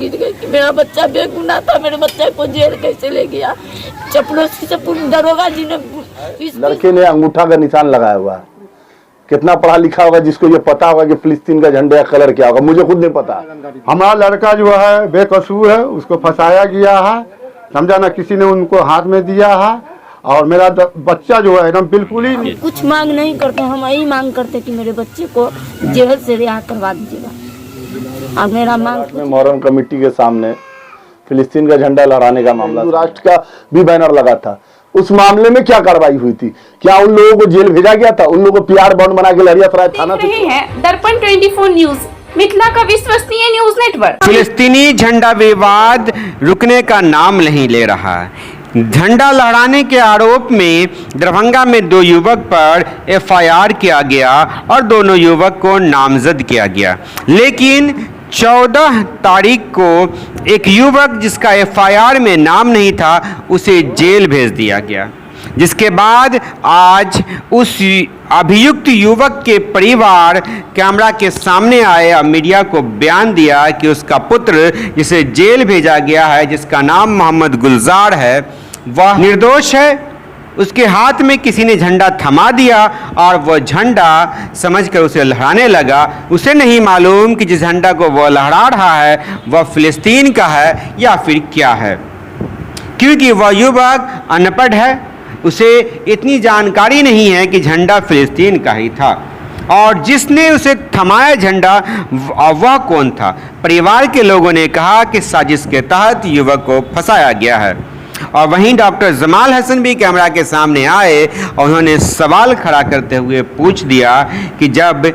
गिर गई कि मेरा बच्चा बेगुनाह था, मेरे बच्चे को जेल कैसे ले गया। चपड़ोसी से दरोगा जी ने लड़के ने अंगूठा का निशान लगाया हुआ है। कितना पढ़ा लिखा होगा जिसको ये पता होगा कि फिलिस्तीन का झंडे का कलर क्या होगा, मुझे खुद नहीं पता। हमारा लड़का जो है बेकसूर है, उसको फंसाया गया है, समझा ना, किसी ने उनको हाथ में दिया है। और मेरा बच्चा जो है एकदम बिल्कुल ही कुछ मांग नहीं करते, हम यही मांग करते कि मेरे बच्चे को जेल से रिहा करवा दीजिएगा। और मेरा मांग मोहर्रम कमेटी के सामने फिलिस्तीन का झंडा लहराने का मामला, राष्ट्र का भी बैनर लगा था, उस मामले में क्या कार्रवाई हुई थी? क्या उन लोगों को जेल भेजा गया था? उन लोगों को पीआर बॉन्ड बना के लहरियासराय थाना देख रहे हैं दर्पण 24 न्यूज, मिथिला का विश्वसनीय न्यूज नेटवर्क। फिलिस्तीनी झंडा विवाद रुकने का नाम नहीं ले रहा है। झंडा लहराने के आरोप में दरभंगा में 2 युवक पर एफआईआर किया गया और दोनों युवक को नामजद किया गया, लेकिन 14 तारीख को एक युवक जिसका एफआईआर में नाम नहीं था उसे जेल भेज दिया गया, जिसके बाद आज उस अभियुक्त युवक के परिवार कैमरा के सामने आए और मीडिया को बयान दिया कि उसका पुत्र जिसे जेल भेजा गया है, जिसका नाम मोहम्मद गुलजार है, वह निर्दोष है। उसके हाथ में किसी ने झंडा थमा दिया और वह झंडा समझकर उसे लहराने लगा। उसे नहीं मालूम कि जिस झंडा को वह लहरा रहा है वह फिलिस्तीन का है या फिर क्या है, क्योंकि वह युवक अनपढ़ है, उसे इतनी जानकारी नहीं है कि झंडा फिलिस्तीन का ही था। और जिसने उसे थमाया झंडा वह कौन था? परिवार के लोगों ने कहा कि साजिश के तहत युवक को फंसाया गया है। और वहीं डॉक्टर जमाल हसन भी कैमरा के सामने आए और उन्होंने सवाल खड़ा करते हुए पूछ दिया कि जब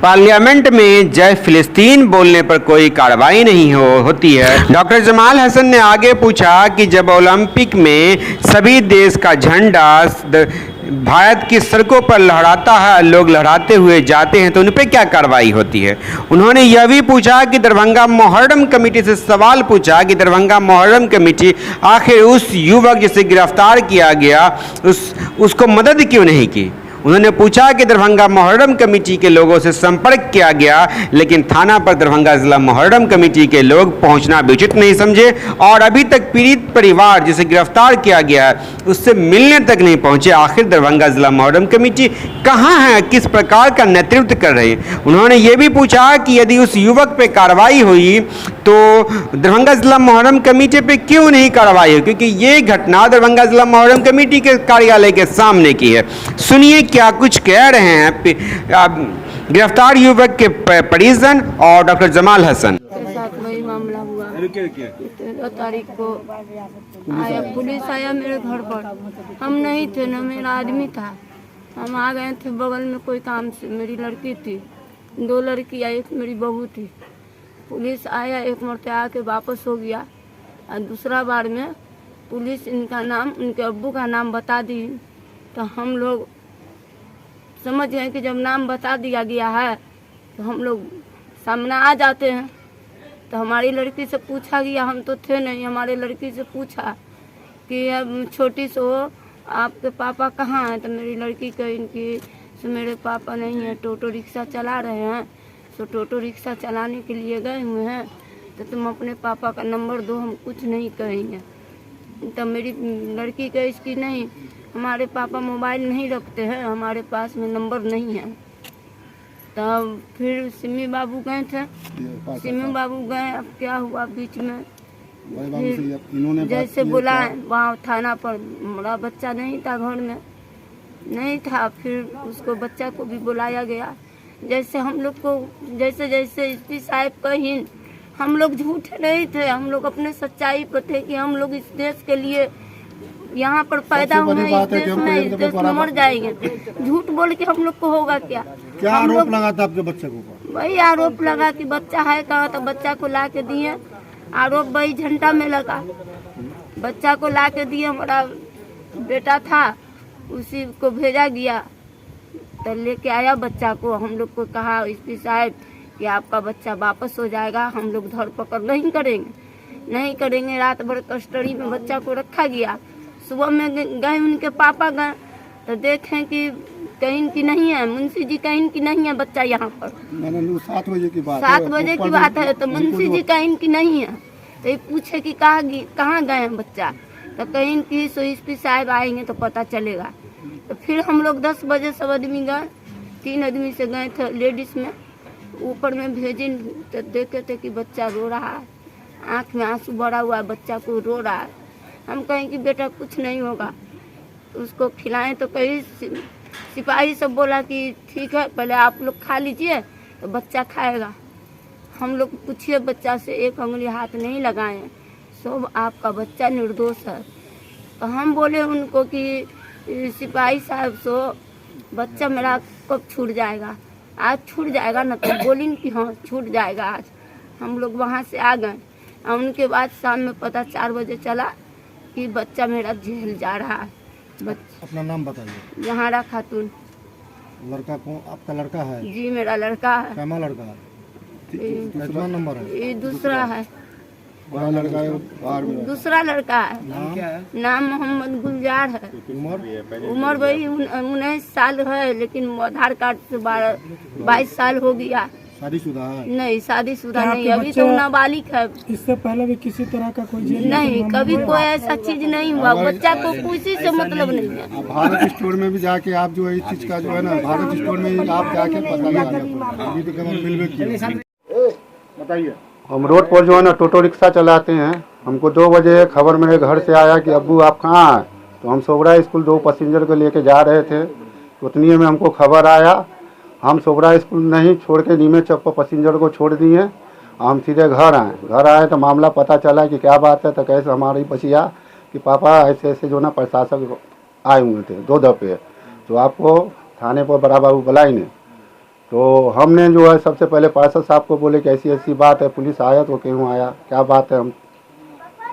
पार्लियामेंट में जय फिलिस्तीन बोलने पर कोई कार्रवाई नहीं होती है। डॉक्टर जमाल हसन ने आगे पूछा कि जब ओलंपिक में सभी देश का झंडा भारत की सड़कों पर लहराता है, लोग लहराते हुए जाते हैं, तो उन पर क्या कार्रवाई होती है। उन्होंने यह भी पूछा कि दरभंगा मोहर्रम कमेटी से सवाल पूछा कि दरभंगा मोहर्रम कमेटी आखिर उस युवक जिसे गिरफ्तार किया गया उसको मदद क्यों नहीं की। उन्होंने पूछा कि दरभंगा मोहर्रम कमेटी के लोगों से संपर्क किया गया, लेकिन थाना पर दरभंगा जिला मोहर्रम कमेटी के लोग पहुंचना भी उचित नहीं समझे और अभी तक पीड़ित परिवार जिसे गिरफ्तार किया गया है उससे मिलने तक नहीं पहुंचे। आखिर दरभंगा जिला मोहर्रम कमेटी कहां है, किस प्रकार का नेतृत्व कर रही है। उन्होंने ये भी पूछा कि यदि उस युवक पे कार्रवाई हुई तो दरभंगा जिला मोहर्रम कमेटी पे क्यों नहीं कार्रवाई हुई, क्योंकि ये घटना दरभंगा जिला मोहर्रम कमेटी के कार्यालय के सामने की है। सुनिए क्या कुछ कह रहे हैं गिरफ्तार युवक के परिजन और डॉक्टर जमाल हसन। साथ वही मामला हुआ। 13 तारीख को आया पुलिस, आया मेरे घर पर। हम नहीं थे ना, मेरा आदमी था। हम आ गए थे बगल में कोई काम से। मेरी लड़की थी, 2 लड़कियाँ, एक मेरी बहू थी। पुलिस आया, एक मरतबा आके वापस हो गया। और दूसरा बार में पुलिस इनका नाम, उनके अब्बू का नाम बता दी, तो हम लोग समझ गए कि जब नाम बता दिया गया है तो हम लोग सामने आ जाते हैं। तो हमारी लड़की से पूछा गया, हम तो थे नहीं, हमारे लड़की से पूछा कि अब छोटी सो आपके पापा कहाँ हैं। तो मेरी लड़की कही इनकी सो मेरे पापा नहीं हैं, टोटो रिक्शा चला रहे हैं, सो टोटो रिक्शा चलाने के लिए गए हुए हैं, तो तुम अपने पापा का नंबर दो, हम कुछ नहीं कहेंगे। तो मेरी लड़की कही इसकी नहीं, हमारे पापा मोबाइल नहीं रखते हैं, हमारे पास में नंबर नहीं है। तब फिर सिमी बाबू गए थे, सिमी बाबू गए, अब क्या हुआ बीच में फिर जैसे बुलाए वहाँ थाना पर, मेरा बच्चा नहीं था, घर में नहीं था। फिर उसको बच्चा को भी बुलाया गया। जैसे हम लोग को जैसे जैसे एसपी साहब कही, हम लोग झूठे नहीं थे, हम लोग अपने सच्चाई पर थे कि हम लोग इस देश के लिए यहाँ पर पैदा हुए, इस देश में मर जाएंगे। झूठ बोल के हम लोग को होगा क्या? क्या आरोप लगा था आपके बच्चे को? वही आरोप लगा कि बच्चा है कहाँ, तो बच्चा को ला के दिए। आरोप वही झंडा में लगा, बच्चा को ला के दिए। हमारा बेटा था, उसी को भेजा गया, तो लेके आया बच्चा को। हम लोग को कहा एसपी साहब कि आपका बच्चा वापस हो जाएगा, हम लोग धरपकड़ नहीं करेंगे। रात भर कस्टडी में बच्चा को रखा गया। सुबह में गए, उनके पापा गए तो देखें कि कहीं की नहीं है, मुंशी जी कहीं की नहीं है बच्चा यहाँ पर। मैंने 7 बजे की बात 7 बजे की बात है तो मुंशी जी कहीं की नहीं है। तो ये पूछे कि कहाँ गए हैं बच्चा, तो कहीं की एसपी साहब आएंगे तो पता चलेगा। तो फिर हम लोग 10 बजे सब आदमी गए, 3 आदमी से गए थे लेडीज में, ऊपर में भेजे तो देखे थे कि बच्चा रो रहा है, आँख में आंसू भरा हुआ है, बच्चा को रो रहा है। हम कहें कि बेटा कुछ नहीं होगा, उसको खिलाएं तो कहीं सिपाही सब बोला कि ठीक है पहले आप लोग खा लीजिए तो बच्चा खाएगा। हम लोग पूछिए बच्चा से, एक उंगली हाथ नहीं लगाए, सब आपका बच्चा निर्दोष है। तो हम बोले उनको कि सिपाही साहब सो बच्चा मेरा कब छूट जाएगा, आज छूट जाएगा ना, तो बोली कि हाँ छूट जाएगा आज। हम लोग वहाँ से आ गए और उनके बाद शाम में पता 4 बजे चला कि बच्चा मेरा जेल जा रहा है। अपना नाम बताइए। जहारा खातून। लड़का कौन आपका लड़का है? जी मेरा लड़का है। कैमा लड़का है? कितना नंबर है? ये दूसरा है। बड़ा लड़का है बाहर में? दूसरा लड़का है। नाम क्या है? नाम मोहम्मद गुलजार है। उम्र वही 19 साल है, लेकिन आधार कार्ड से 22 साल हो गया। शादीशुदा है? नहीं शादीशुदा नहीं, अभी तो नाबालिग है। इससे पहले भी किसी तरह का कोई जेल नहीं, कभी कोई ऐसा चीज नहीं हुआ, बच्चा को किसी से मतलब नहीं है। भारत स्टोर में भी जाके आप जो है इस चीज का जो है ना, भारत स्टोर में आप जाके पता लगा, अभी तो केवल मिलवे किया। बताइए। हम रोड पर जो है ना टोटो रिक्शा चलाते हैं। हमको 2 बजे खबर मेरे घर से आया कि अब्बू आप कहाँ हैं। तो हम सोबरा स्कूल 2 पैसेंजर को लेके जा रहे थे, उतनी में हमको खबर आया। हम सोबरा स्कूल नहीं छोड़ के नीमे चौक पर पैसेंजर को छोड़ दिए। हम सीधे घर आए तो मामला पता चला कि क्या बात है। तो कैसे हमारी बचिया कि पापा ऐसे ऐसे जो ना प्रशासक आए हुए थे 2 दफे, तो आपको थाने पर बड़ा बाबू बुलाएंगे। तो हमने जो है सबसे पहले पार्षद साहब को बोले कि ऐसी ऐसी बात है, पुलिस आया तो क्यों आया, क्या बात है। हम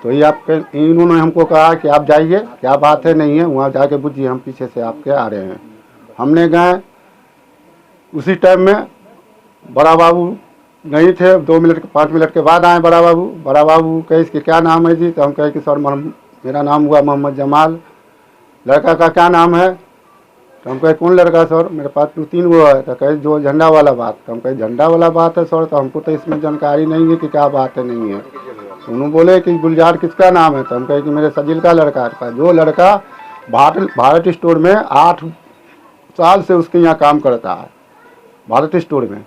तो ये आपके इन्होंने हमको कहा कि आप जाइए, क्या बात है नहीं है, वहाँ जाके बुझिए, हम पीछे से आपके आ रहे हैं। हमने गए, उसी टाइम में बड़ा बाबू नहीं थे। 2 मिनट 5 मिनट के बाद आए बड़ा बाबू। बड़ा बाबू कहे इसके क्या नाम है जी। तो हम कहे कि सर मेरा नाम हुआ मोहम्मद जमाल। लड़का का क्या नाम है? तो हम कहे कौन लड़का सर, मेरे पास 2-3 वो है। तो कहे जो झंडा वाला बात। तो हम कहे झंडा वाला बात है सर, तो हमको तो इसमें जानकारी नहीं है कि क्या बात है नहीं है। तो उन्होंने बोले कि गुलजार किसका नाम है। तो हम कहे कि मेरे सजिल का लड़का है। जो लड़का भारत स्टोर में 8 साल से उसके यहाँ काम करता है भारत स्टोर में।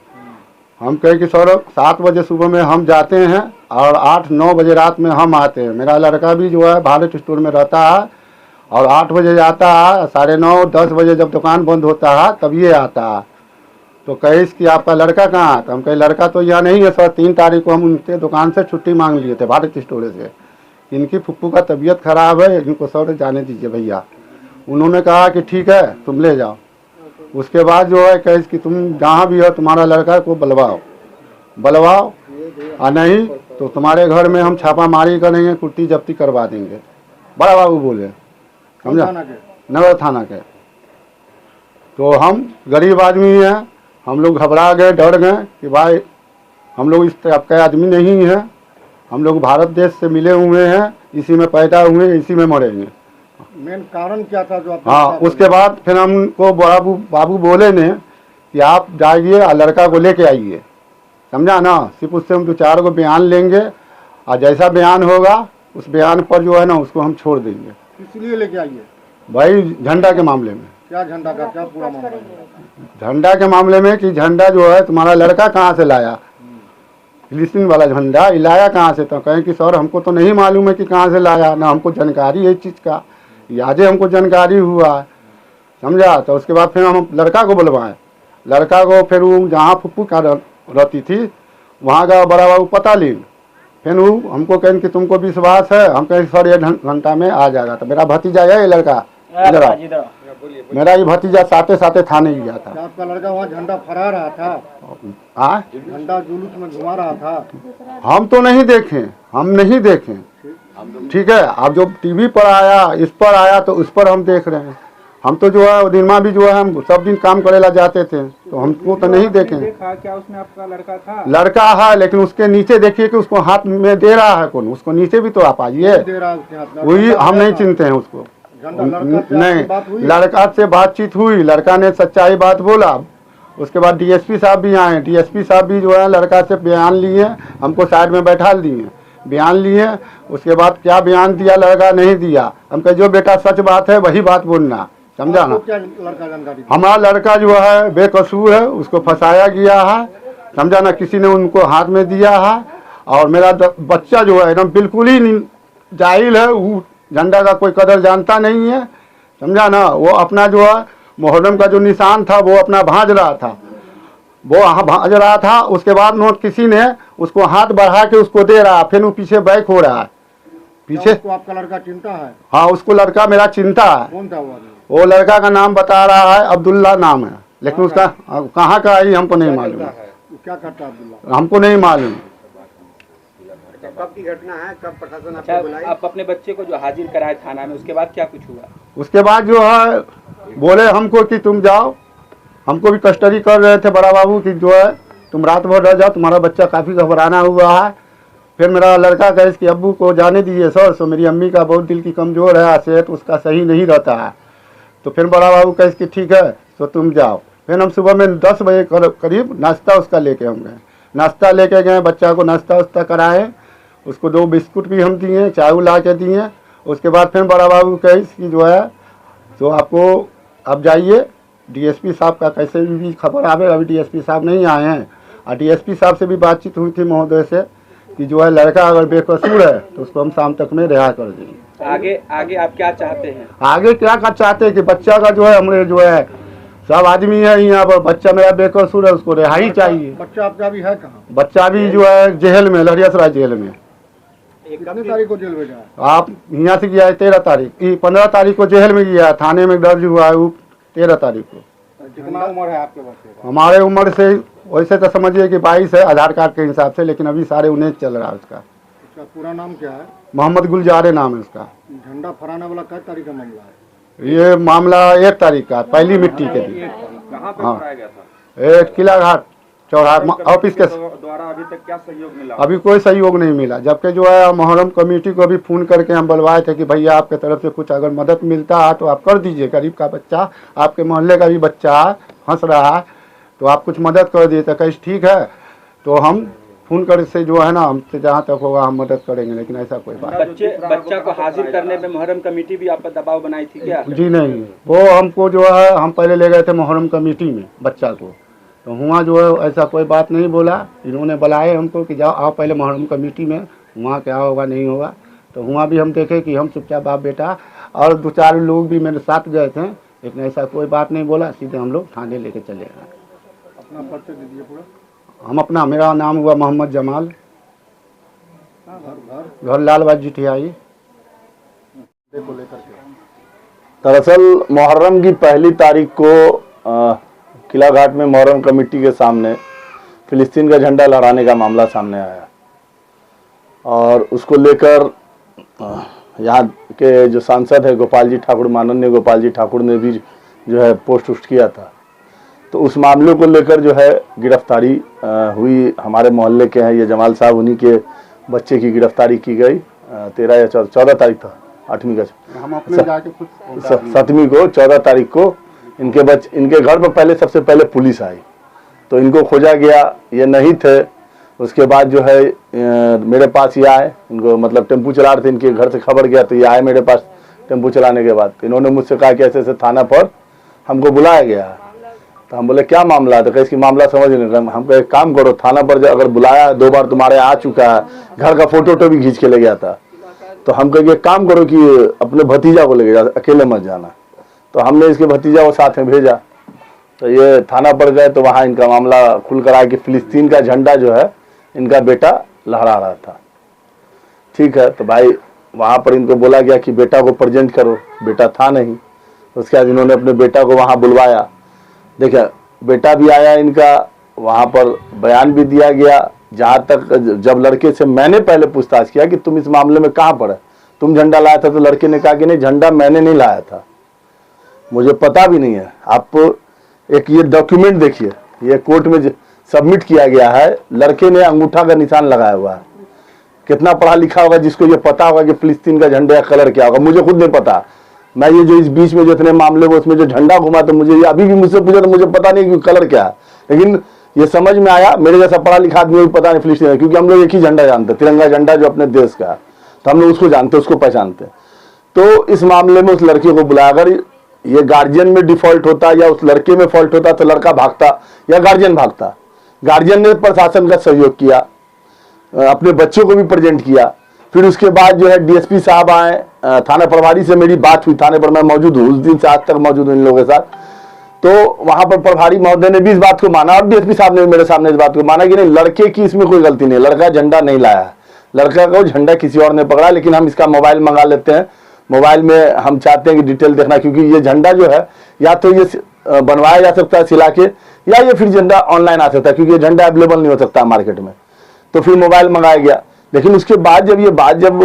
हम कहे कि सर 7 बजे सुबह में हम जाते हैं और 8-9 बजे रात में हम आते हैं। मेरा लड़का भी जो है भारत स्टोर में रहता है और 8 बजे जाता है, 9:30-10 बजे जब दुकान बंद होता है तब ये आता है। तो कहे कि आपका लड़का कहाँ है। तो हम कहे लड़का तो यहाँ नहीं है सर, 3 तारीख को हम उनके दुकान से छुट्टी मांग लिए थे भारत स्टोर से। इनकी फुप्पू का तबीयत खराब है, इनको सर जाने दीजिए भैया। उन्होंने कहा कि ठीक है तुम ले जाओ। उसके बाद जो है कहे कि तुम जहाँ भी हो तुम्हारा लड़का को बुलवाओ और नहीं तो तुम्हारे घर में हम छापामारी करेंगे, कुर्ती जब्ती करवा देंगे। बड़ा बाबू बोले, समझा, नगर थाना के। तो हम गरीब आदमी हैं, हम लोग घबरा गए, डर गए कि भाई हम लोग इस टाइप का आदमी नहीं है, हम लोग भारत देश से मिले हुए हैं, इसी में पैदा हुए, इसी में मरेंगे। मेन कारण क्या था जो हाँ, उसके बाद फिर हमको बाबू बोले ने कि आप जाइए और लड़का को लेके आइए, समझा ना। सिर्फ उससे हम 2-4 को बयान लेंगे और जैसा बयान होगा उस बयान पर जो है ना उसको हम छोड़ देंगे। इसलिए लेके आइए भाई झंडा के मामले में। क्या झंडा का क्या पूरा मामला? झंडा के मामले में कि झंडा जो है तुम्हारा लड़का कहाँ से लाया, फिलिस्तीन वाला झंडा लाया कहाँ से। तो कहें कि सर हमको तो नहीं मालूम है कि कहाँ से लाया, ना हमको जानकारी है इस चीज़ का, आज हमको जानकारी हुआ, समझा। तो उसके बाद फिर हम लड़का को बुलवाएं। लड़का को फिर वो जहाँ फुप्पू का रहती थी वहाँ का बड़ा बाबू पता ली। फिर वो हमको कहें कि तुमको विश्वास है, हम कहें सर 1 घंटा में आ जाएगा। तो मेरा भतीजा है ये लड़का, मेरा ये भतीजा साथे थाने गया था। आपका लड़का वहाँ झंडा फहरा रहा था, झंडा जुलूस में घुमा रहा था। हम तो नहीं देखे, हम नहीं देखे, ठीक है। अब जो टीवी पर आया, इस पर आया तो उस पर हम देख रहे हैं। हम तो जो है दिन में भी जो है हम सब दिन काम करेला जाते थे, तो हमको तो नहीं देखे। क्या उसमें आपका लड़का था? लड़का है, लेकिन उसके नीचे देखिए कि उसको हाथ में दे रहा है कौन, उसको नीचे भी तो आप आइए, वही हम नहीं चिनते हैं उसको। नहीं, लड़का से बातचीत हुई, लड़का ने सच्चाई बात बोला। उसके बाद डीएसपी साहब भी आए, डीएसपी साहब भी जो है लड़का से बयान लिए, हमको साइड में बैठा दिए, बयान लिए। उसके बाद क्या बयान दिया लड़का नहीं दिया। हम कहे जो बेटा सच बात है वही बात बोलना, समझा ना। हमारा लड़का जो है बेकसूर है, उसको फंसाया गया है, समझा ना, किसी ने उनको हाथ में दिया है। और मेरा बच्चा जो है एकदम बिल्कुल ही जाहिल है, वो झंडा का कोई कदर जानता नहीं है, समझा ना। वो अपना जो है मुहर्रम का जो निशान था वो अपना भांज रहा था, वो भांज रहा था। उसके बाद नोट किसी ने उसको हाथ बढ़ा के उसको दे रहा, फिर वो पीछे बैक हो रहा है पीछे। उसको आपका लड़का चिंता है? हाँ, उसको लड़का मेरा चिंता है। कौन था वो लड़का का नाम बता रहा है, अब्दुल्ला नाम है, लेकिन उसका कहाँ का है हमको नहीं मालूम। क्या करता है अब्दुल्ला, हमको नहीं मालूम। कब की घटना है, कब प्रशासन आपको बुलाया? आप अपने बच्चे को जो हाजिर कराए थाना में, उसके बाद क्या कुछ हुआ? उसके बाद जो है बोले हमको कि तुम जाओ, हमको भी कस्टडी कर रहे थे बड़ा बाबू कि जो है तुम रात भर रह जाओ, तुम्हारा बच्चा काफ़ी घबराना हुआ है। फिर मेरा लड़का कहे कि अब्बू को जाने दीजिए सर, सो मेरी अम्मी का बहुत दिल की कमज़ोर है, सेहत उसका सही नहीं रहता है। तो फिर बड़ा बाबू कहे कि ठीक है तो तुम जाओ। फिर हम सुबह में 10 बजे करीब नाश्ता उसका लेके हम गए, नाश्ता लेके गए, बच्चा को नाश्ता वास्ता कराए, उसको 2 बिस्कुट भी हम दिए, चाय ला के दिए। उसके बाद फिर बड़ा बाबू कहे कि जो है तो आपको अब जाइए, डीएसपी साहब का कैसे भी खबर आवे, अभी डीएसपी साहब नहीं आए हैं। और डीएसपी साहब से भी बातचीत हुई थी महोदय से कि जो है लड़का अगर बेकसूर है तो उसको हम शाम तक में रिहा कर देंगे। आगे आप क्या चाहते हैं? आगे क्या चाहते हैं कि बच्चा का जो है हमारे जो है सब आदमी है यहाँ पर, बच्चा मेरा बेकसूर है, उसको रिहाई चाहिए। बच्चा आपका भी है कहाँ? बच्चा भी जो है जेल में, लहरियासराय जेल में। कितने तारीख को जेल भेजा? आप यहाँ से गया है 13 तारीख, 15 तारीख को जेल में गया, थाने में दर्ज हुआ है 13 तारीख को। कितना उम्र है आपके बच्चे का? हमारे उम्र से वैसे तो समझिए कि 22 है आधार कार्ड के हिसाब से, लेकिन अभी सारे 19 चल रहा है उसका। उसका पूरा नाम क्या है? मोहम्मद गुलजारे नाम है उसका। झंडा फहराने वाला किस तारीख का मामला है? ये मामला 1 तारीख का, पहली मिट्टी के दिन। कहाँ पे फहराया गया था? किला घाट चौराहा ऑफिस के द्वारा अभी तक क्या सहयोग मिला? अभी कोई सहयोग नहीं मिला, जबकि जो है मुहर्रम कमेटी को भी फ़ोन करके हम बुलवाए थे कि भैया आपके तरफ से कुछ अगर मदद मिलता है तो आप कर दीजिए, गरीब का बच्चा, आपके मोहल्ले का भी बच्चा हंस रहा है तो आप कुछ मदद कर दिए। तो कैसे ठीक है, तो हम फ़ोन कर से जो है ना हमसे जहाँ तक होगा हम मदद करेंगे, लेकिन ऐसा कोई बात। बच्चा को हाजिर करने में मुहर्रम कमेटी भी आप पर दबाव बनाई थी क्या? जी नहीं, वो हमको जो है हम पहले ले गए थे मुहर्रम कमेटी में बच्चा को, तो वहाँ जो है ऐसा कोई बात नहीं बोला। इन्होंने बुलाए हमको कि जाओ आओ पहले मुहर्रम कमेटी में, वहाँ क्या होगा नहीं होगा। तो वहाँ भी हम देखे कि हम चुपचाप बाप बेटा और 2-4 लोग भी मेरे साथ गए थे, लेकिन ऐसा कोई बात नहीं बोला, सीधे हम लोग थाने लेके चले गए। अपना परिचय दीजिए पूरा। हम अपना, मेरा नाम हुआ मोहम्मद जमाल, घर लालबाग जिठियाई। दरअसल मुहर्रम की पहली तारीख को किला घाट में मुहर्रम कमेटी के सामने फिलिस्तीन का झंडा लहराने का मामला सामने आया और उसको लेकर यहाँ के जो सांसद है गोपाल जी ठाकुर, माननीय गोपाल जी ठाकुर ने भी जो है पोस्ट उस्ट किया था। तो उस मामले को लेकर जो है गिरफ्तारी हुई, हमारे मोहल्ले के हैं ये जमाल साहब, उन्हीं के बच्चे की गिरफ्तारी की गई 13 या 14 तारीख था, 8वीं का, हम अपने जाके कुछ 7वीं को, 14 तारीख को इनके घर पर पहले सबसे पहले पुलिस आई तो इनको खोजा गया, ये नहीं थे। उसके बाद जो है मेरे पास ये आए, इनको मतलब टेम्पू चला रहे थे, इनके घर से खबर गया तो ये आए मेरे पास टेम्पू चलाने के बाद। इन्होंने मुझसे कहा कि ऐसे ऐसे थाना पर हमको बुलाया गया। तो हम बोले क्या मामला है? तो कैसे मामला समझ नहीं। हम कहे एक काम करो, थाना पर अगर बुलाया 2 बार तुम्हारे आ चुका है, घर का फोटो भी खींच के ले गया था, तो हम कहे एक काम करो कि अपने भतीजा को लेके जा, अकेले मत जाना। तो हमने इसके भतीजा को साथ में भेजा, तो ये थाना पर गए तो वहाँ इनका मामला खुल कर आया कि फिलिस्तीन का झंडा जो है इनका बेटा लहरा रहा था। ठीक है, तो भाई वहाँ पर इनको बोला गया कि बेटा को प्रेजेंट करो, बेटा था नहीं। उसके बाद इन्होंने अपने बेटा को वहाँ बुलवाया, देखिए बेटा भी आया इनका, वहाँ पर बयान भी दिया गया। जहाँ तक जब लड़के से मैंने पहले पूछताछ किया कि तुम इस मामले में कहाँ पर है, तुम झंडा लाया था, तो लड़के ने कहा कि नहीं झंडा मैंने नहीं लाया था, मुझे पता भी नहीं है। आप एक ये डॉक्यूमेंट देखिए, ये कोर्ट में सबमिट किया गया है, लड़के ने अंगूठा का निशान लगाया हुआ है। कितना पढ़ा लिखा होगा जिसको ये पता होगा कि फिलिस्तीन का झंडा का कलर क्या होगा, मुझे खुद नहीं पता। मैं ये जो इस बीच में जो इतने मामले को उसमें जो झंडा घुमा, तो मुझे ये अभी भी मुझसे पूछा तो मुझे पता नहीं कि कलर क्या है, लेकिन ये समझ में आया, मेरे जैसा पढ़ा लिखा आदमी भी पता नहीं फिलिस्तीन है, क्योंकि हम लोग एक ही झंडा जानते हैं, तिरंगा झंडा जो अपने देश का है, तो हम लोग उसको जानते हैं, उसको पहचानते हैं। तो इस मामले में उस लड़के को बुलाया, अगर ये गार्जियन में डिफॉल्ट होता या उस लड़के में फॉल्ट होता तो लड़का भागता या गार्जियन भागता। गार्जियन ने प्रशासन का सहयोग किया, अपने बच्चों को भी प्रेजेंट किया। फिर उसके बाद जो है डीएसपी साहब आए, थाना प्रभारी से मेरी बात हुई, थाने पर मैं मौजूद हूँ, उस दिन से आज तक मौजूद हूँ इन लोगों के साथ। तो वहां पर प्रभारी महोदय ने भी इस बात को माना और डीएसपी साहब ने भी मेरे सामने इस बात को माना कि नहीं, लड़के की इसमें कोई गलती नहीं, लड़का झंडा नहीं लाया है, लड़का को झंडा किसी और ने पकड़ा, लेकिन हम इसका मोबाइल मंगा लेते हैं, मोबाइल में हम चाहते हैं कि डिटेल देखना, क्योंकि ये झंडा जो है या तो ये बनवाया जा सकता है सिला के, या ये फिर झंडा ऑनलाइन आ सकता है, क्योंकि ये झंडा अवेलेबल नहीं हो सकता मार्केट में। तो फिर मोबाइल मंगाया गया, लेकिन उसके बाद जब ये बात जब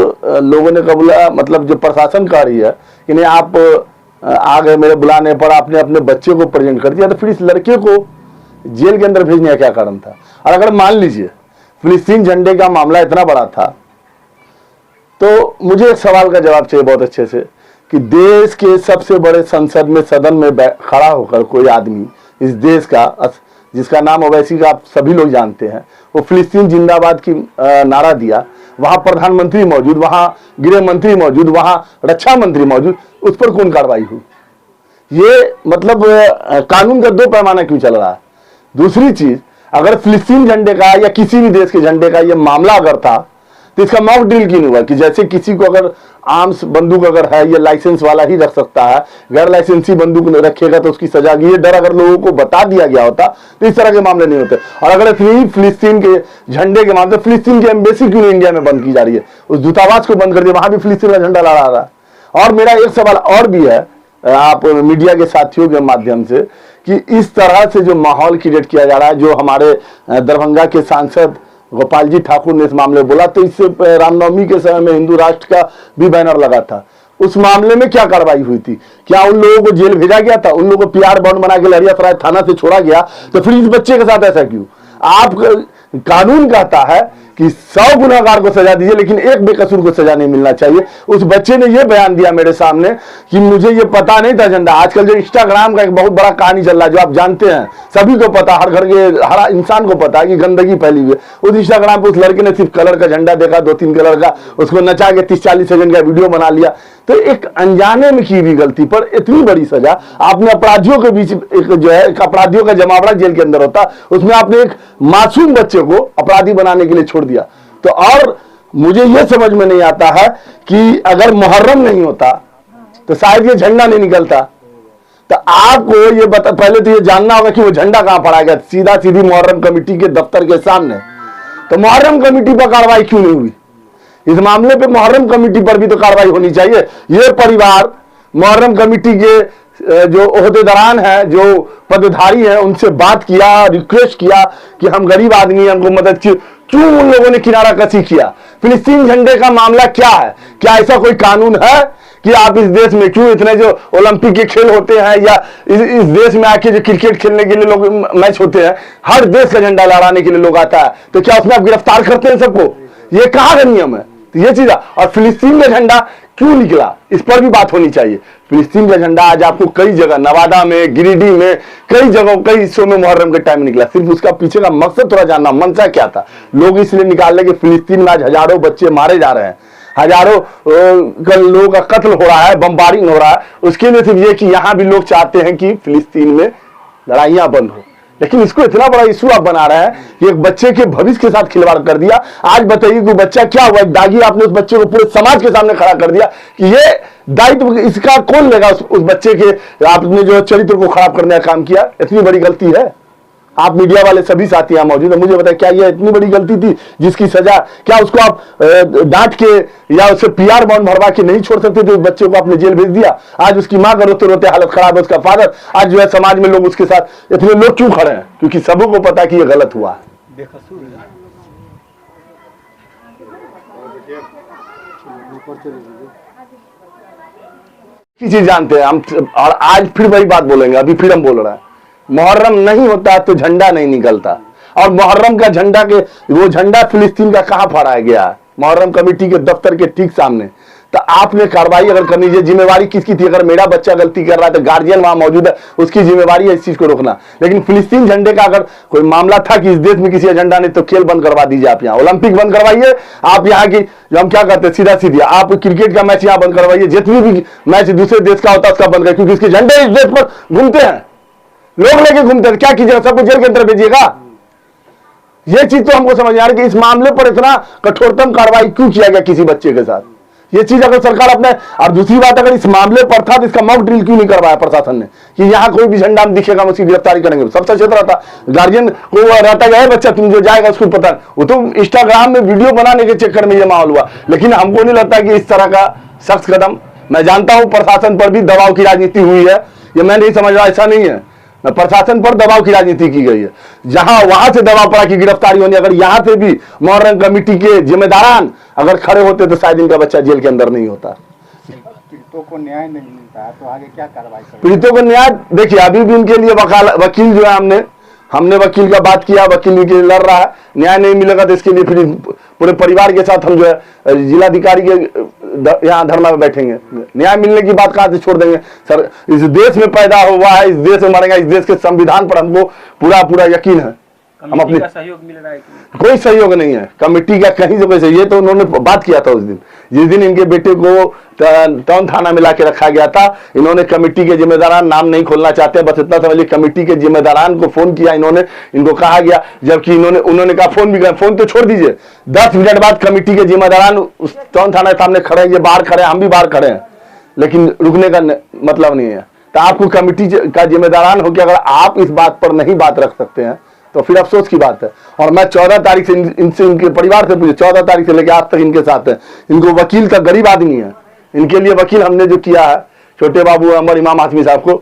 लोगों ने कबूला, मतलब जो प्रशासन कह रही है कि नहीं आप आ गए मेरे बुलाने पर, आपने अपने बच्चे को प्रेजेंट कर दिया, तो फिर इस लड़के को जेल के अंदर भेजने का क्या कारण था? और अगर मान लीजिए फिलिस्तीन झंडे का मामला इतना बड़ा था, तो मुझे एक सवाल का जवाब चाहिए बहुत अच्छे से, कि देश के सबसे बड़े संसद में, सदन में खड़ा होकर कोई आदमी इस देश का, जिसका नाम ओवैसी का आप सभी लोग जानते हैं, वो फिलिस्तीन जिंदाबाद की नारा दिया, वहां प्रधानमंत्री मौजूद, वहां गृह मंत्री मौजूद, वहां रक्षा मंत्री मौजूद, उस पर कौन कार्रवाई हुई? ये मतलब कानून का दो पैमाना क्यों चल रहा है? दूसरी चीज, अगर फिलिस्तीन झंडे का या किसी भी देश के झंडे का ये मामला अगर था, तो इसका मॉक ड्रिल क्यों नहीं हुआ? कि जैसे किसी को अगर आर्म्स बंदूक अगर है, ये लाइसेंस वाला ही रख सकता है, गैर लाइसेंसी बंदूक रखेगा तो उसकी सजा की, ये डर अगर लोगों को बता दिया गया होता तो इस तरह के मामले नहीं होते। और अगर फिलिस्तीन के झंडे के मामले, फिलिस्तीन की एम्बेसी क्यों इंडिया में बंद की जा रही है? उस दूतावास को बंद कर दिया, वहां भी फिलिस्तीन का झंडा लहरा रहा है। और मेरा एक सवाल और भी है आप मीडिया के साथियों के माध्यम से, कि इस तरह से जो माहौल क्रिएट किया जा रहा है, जो हमारे दरभंगा के सांसद गोपाल जी ठाकुर ने इस मामले बोला, तो इससे रामनवमी के समय में हिंदू राष्ट्र का भी बैनर लगा था, उस मामले में क्या कार्रवाई हुई थी? क्या उन लोगों को जेल भेजा गया था? उन लोगों को पीआर बॉन्ड बना के लहरियासराय थाना से छोड़ा गया? तो फिर इस बच्चे के साथ ऐसा क्यों? आप कानून कहता है कि 100 गुनहगार को सजा दीजिए, लेकिन एक बेकसूर को सजा नहीं मिलना चाहिए। उस बच्चे ने यह बयान दिया मेरे सामने कि मुझे ये पता नहीं था झंडा। आजकल जो इंस्टाग्राम का एक बहुत बड़ा कहानी चल रहा है, जो आप जानते हैं, सभी को पता, हर घर के हर इंसान को पता है कि गंदगी फैली हुई है। उस इंस्टाग्राम पे उस लड़के ने सिर्फ कलर का झंडा देखा, 2-3 कलर का, उसको नचा के 30-40 सेकंड का वीडियो बना लिया। तो एक अनजाने में की हुई गलती पर इतनी बड़ी सजा, आपने अपराधियों के बीच एक जो है अपराधियों का जमावड़ा जेल के अंदर होता, उसमें आपने एक मासूम बच्चे को अपराधी बनाने के लिए छोड़ दिया। तो और मुझे यह समझ में नहीं आता है कि अगर मुहर्रम नहीं होता तो शायद ये झंडा नहीं निकलता। तो आपको ये बता, पहले तो ये जानना होगा कि वो झंडा कहां पड़ा गया, सीधा सीधी मुहर्रम कमेटी के दफ्तर के सामने। तो मुहर्रम कमेटी पर कार्रवाई क्यों नहीं हुई? इस मामले पे मुहर्रम कमेटी पर भी तो कार्रवाई होनी चाहिए। ये परिवार मुहर्रम कमेटी के जो ओहदेदारान है, जो पदधारी है, उनसे बात किया, रिक्वेस्ट किया कि हम गरीब आदमी हैं, हमको मदद की, क्यों उन लोगों ने किनारा कसी किया? फिलिस्तीन झंडे का मामला क्या है? क्या ऐसा कोई कानून है कि आप इस देश में क्यों इतने जो ओलंपिक के खेल होते हैं या इस देश में आके जो क्रिकेट खेलने के लिए लोग मैच होते हैं, हर देश का झंडा लहराने के लिए लोग आता है, तो क्या उसमें आप गिरफ्तार करते हैं सबको? ये कहाँ का नियम है? तो ये चीज। और फिलिस्तीन का झंडा क्यों निकला, इस पर भी बात होनी चाहिए। फिलिस्तीन का झंडा आज आपको कई जगह, नवादा में, गिरिडीह में, कई जगहों, कई हिस्सों में मुहर्रम के टाइम निकला। सिर्फ उसका पीछे का मकसद थोड़ा जानना, मंशा क्या था? लोग इसलिए निकाल रहे कि फिलिस्तीन में आज हजारों बच्चे मारे जा रहे हैं, हजारों लोगों का कत्ल हो रहा है, बमबारिंग हो रहा है। उसके लिए सिर्फ ये कि यहां भी लोग चाहते हैं कि फिलिस्तीन में लड़ाइयां बंद हो। लेकिन इसको इतना बड़ा इशू आप बना रहे हैं कि एक बच्चे के भविष्य के साथ खिलवाड़ कर दिया। आज बताइए कि बच्चा क्या हुआ, दागी आपने उस बच्चे को पूरे समाज के सामने खड़ा कर दिया कि ये दायित्व इसका कौन लेगा? उस बच्चे के आपने जो चरित्र को खराब करने का काम किया, इतनी बड़ी गलती है। आप मीडिया वाले सभी साथी यहाँ मौजूद है, मुझे बताया क्या ये इतनी बड़ी गलती थी जिसकी सजा, क्या उसको आप डांट के या उससे पीआर बॉन्ड भरवा के नहीं छोड़ सकते थे? उस बच्चे को आपने जेल भेज दिया। आज उसकी मां का रोते रोते हालत खराब है, उसका फादर। आज जो है समाज में लोग उसके साथ इतने लोग क्यों खड़े हैं? क्योंकि सबों को पता है कि ये गलत हुआ है। चीज जानते हैं हम, और आज फिर वही बात बोलेंगे, अभी फिर हम बोल रहे हैं, मुहर्रम नहीं होता तो झंडा नहीं निकलता। और मुहर्रम का झंडा के वो झंडा फिलिस्तीन का कहां फहराया गया है? मुहर्रम कमेटी के दफ्तर के ठीक सामने। तो आपने कार्रवाई अगर करनी चाहिए। जिम्मेवारी किसकी थी? अगर मेरा बच्चा गलती कर रहा है तो गार्जियन वहां मौजूद है, उसकी जिम्मेवारी है इस चीज को रोकना। लेकिन फिलिस्तीन झंडे का अगर कोई मामला था कि इस देश में किसी एजेंडा नहीं, तो खेल बंद करवा दीजिए। आप यहाँ ओलंपिक बंद करवाइए, आप यहाँ की जो हम क्या करते हैं सीधा सीधी, आप क्रिकेट का मैच यहाँ बंद करवाइए, जितनी भी मैच दूसरे देश का होता है उसका बंद करिए, क्योंकि इसके झंडे इस देश पर घूमते हैं, लोग लेके घूमते हैं। क्या कीजिएगा? सबको जेल के अंदर भेजिएगा? ये चीज तो हमको समझ आ रही है कि इस मामले पर इतना कठोरतम कार्रवाई क्यों किया गया किसी बच्चे के साथ। ये चीज अगर सरकार अपने, और दूसरी बात अगर इस मामले पर था तो इसका मॉक ड्रिल क्यों नहीं करवाया प्रशासन ने कि यहाँ कोई भी झंडा दिखेगा हम उसकी गिरफ्तारी करेंगे। सबसे क्षेत्र रहता गार्जियन को रहता है बच्चा तुम जो जाएगा उसको पता, वो तो इंस्टाग्राम में वीडियो बनाने के चक्कर में ये माहौल हुआ। लेकिन हमको नहीं लगता कि इस तरह का सख्त कदम, मैं जानता हूं प्रशासन पर भी दबाव की राजनीति हुई है, ये मैं नहीं समझ रहा, ऐसा नहीं है। प्रशासन पर दबाव की राजनीति की गई है, जहां वहां से दबाव पड़ा कि गिरफ्तारी होनी। अगर यहां से भी मोहर्रम कमेटी के जिम्मेदारान अगर खड़े होते तो शायद इनका बच्चा जेल के अंदर नहीं होता। पीड़ितों को न्याय नहीं मिलता है तो आगे क्या कार्रवाई करें? पीड़ितों को न्याय, देखिए अभी भी उनके लिए वकील जो है, हमने वकील का बात किया, वकील के लिए लड़ रहा है। न्याय नहीं मिलेगा तो इसके लिए फिर पूरे परिवार के साथ हम जो है जिलाधिकारी के यहाँ धरना में बैठेंगे। न्याय मिलने की बात कहाँ से छोड़ देंगे? सर इस देश में पैदा हुआ है, इस देश में मरेगा, इस देश के संविधान पर हमको पूरा यकीन है। हम अपने सहयोग मिल रहा है कि कोई सहयोग नहीं है कमेटी का कहीं से कैसे। ये तो उन्होंने बात किया था उस दिन, जिस दिन इनके बेटे को टाउन थाना में लाके रखा गया था। इन्होंने कमेटी के जिम्मेदारान, नाम नहीं खोलना चाहते, बस इतना समझिए कमेटी के जिम्मेदारान को फोन किया इन्होंने, इनको कहा गया, जबकि उन्होंने कहा फोन भी, फोन तो छोड़ दीजिए, 10 मिनट बाद कमेटी के जिम्मेदारान उस टाउन थाना के सामने खड़े हैं, ये बाहर खड़े हैं, हम भी बाहर खड़े हैं, लेकिन रुकने का मतलब नहीं है। तो आपको कमेटी का जिम्मेदारान हो कि अगर आप इस बात पर नहीं बात रख सकते हैं तो फिर अफसोस की बात है। और मैं 14 तारीख से इनसे, इनके परिवार से पूछे, 14 तारीख से लेकर आज तक इनके साथ है। इनको वकील का गरीब आदमी है, इनके लिए वकील हमने जो किया है, छोटे बाबू अमर इमाम हाशमी साहब को,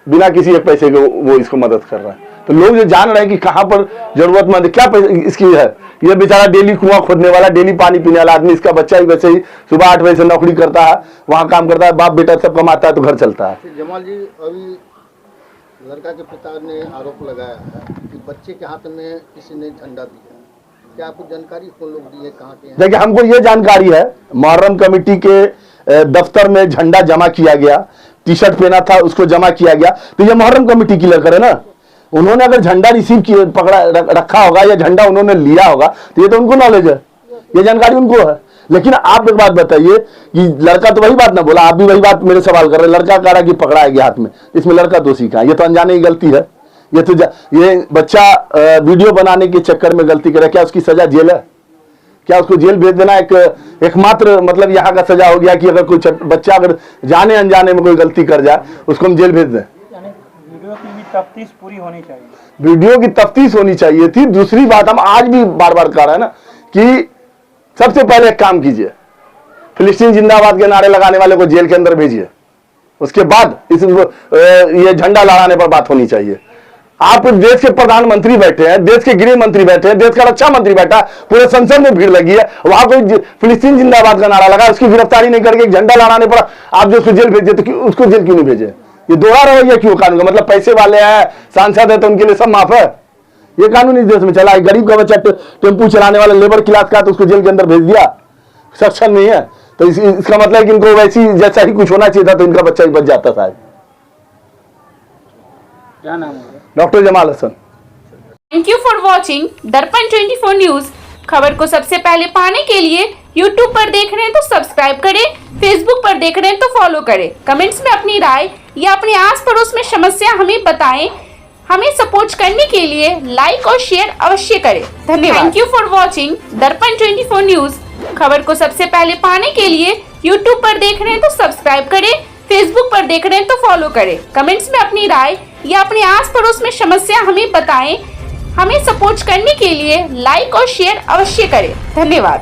बिना किसी एक पैसे के वो इसको मदद कर रहा है। तो लोग जो जान रहे हैं कि कहां पर जरूरतमंद क्या पैसे इसकी है। ये बेचारा डेली कुआं खोदने वाला, डेली पानी पीने वाला आदमी, इसका बच्चा ही वैसे ही सुबह 8 बजे से नौकरी करता है, वहां काम करता है, बाप बेटा सब कमाता है तो घर चलता है। जमाल जी, अभी लड़का के पिता ने आरोप लगाया है कि बच्चे के हाथ में किसी ने झंडा दिया, क्या आपको जानकारी कौन लोग दिए, कहाँ के? देखिए हमको ये जानकारी है, मुहर्रम कमेटी के दफ्तर में झंडा जमा किया गया, टी शर्ट पहना था उसको जमा किया गया, तो ये मुहर्रम कमेटी की लड़कर है ना। उन्होंने अगर झंडा रिसीव किया, पकड़ा रखा होगा या झंडा उन्होंने लिया होगा तो ये तो उनको नॉलेज है, ये जानकारी उनको है। लेकिन आप एक बात बताइए कि लड़का तो वही बात ना बोला, आप भी वही बात मेरे सवाल कर रहे हैं, लड़का कह रहा कि पकड़ा है हाथ में, इसमें लड़का दोषी कहाँ? ये तो अनजाने की गलती है। ये तो ये बच्चा वीडियो बनाने के चक्कर में गलती करे, क्या उसकी सजा जेल है? क्या उसको जेल भेज देना एकमात्र मतलब यहाँ का सजा हो गया कि अगर कोई बच्चा अगर जाने अनजाने में कोई गलती कर जाए उसको हम जेल भेज दें? वीडियो की भी तफ्तीश पूरी होनी चाहिए, वीडियो की तफ्तीश होनी चाहिए थी। दूसरी बात हम आज भी बार बार कह रहे हैं ना कि सबसे पहले एक काम कीजिए, फिलिस्तीन जिंदाबाद के नारे लगाने वाले को जेल के अंदर भेजिए, उसके बाद ये झंडा लहराने पर बात होनी चाहिए। आप देश के प्रधानमंत्री बैठे हैं, देश के गृह मंत्री बैठे हैं, देश का रक्षा मंत्री बैठा है, पूरे संसद में भीड़ लगी है, वहां कोई फिलिस्तीन जिंदाबाद का नारा लगा, उसकी गिरफ्तारी नहीं करके एक झंडा लहराने पर आप जो उसको जेल भेजे, तो उसको जेल क्यों नहीं भेजे? ये दोहरा रवैया क्यों कानून का? मतलब पैसे वाले हैं, सांसद है तो उनके लिए सब माफ है? ये कानून इस देश में चला है। गरीब का बच्चा टेम्पू चलाने वाला लेबर क्लास का तो उसको जेल के अंदर भेज दिया, सक्षम नहीं है, तो इसका मतलब है कि इनको वैसी जैसा ही कुछ होना चाहिए था तो इनका बच्चा ही बच जाता था। क्या नाम है? Doctor Jamal Hasan. Thank you for watching Darpan 24 news. खबर को सबसे पहले पाने के लिए यूट्यूब पर देख रहे हैं तो सब्सक्राइब करें, फेसबुक पर देख रहे हैं तो फॉलो करें। कमेंट्स में अपनी राय या अपने आस पड़ोस में समस्या हमें बताएं। हमें सपोर्ट करने के लिए लाइक और शेयर अवश्य करें। धन्यवाद। Thank you for watching Darpan 24 news. खबर को सबसे पहले पाने के लिए यूट्यूब पर देख रहे हैं तो सब्सक्राइब करें, फेसबुक पर देख रहे हैं तो फॉलो करें। कमेंट्स में अपनी राय या अपने आस पड़ोस में समस्या हमें बताएं। हमें सपोर्ट करने के लिए लाइक और शेयर अवश्य करें। धन्यवाद।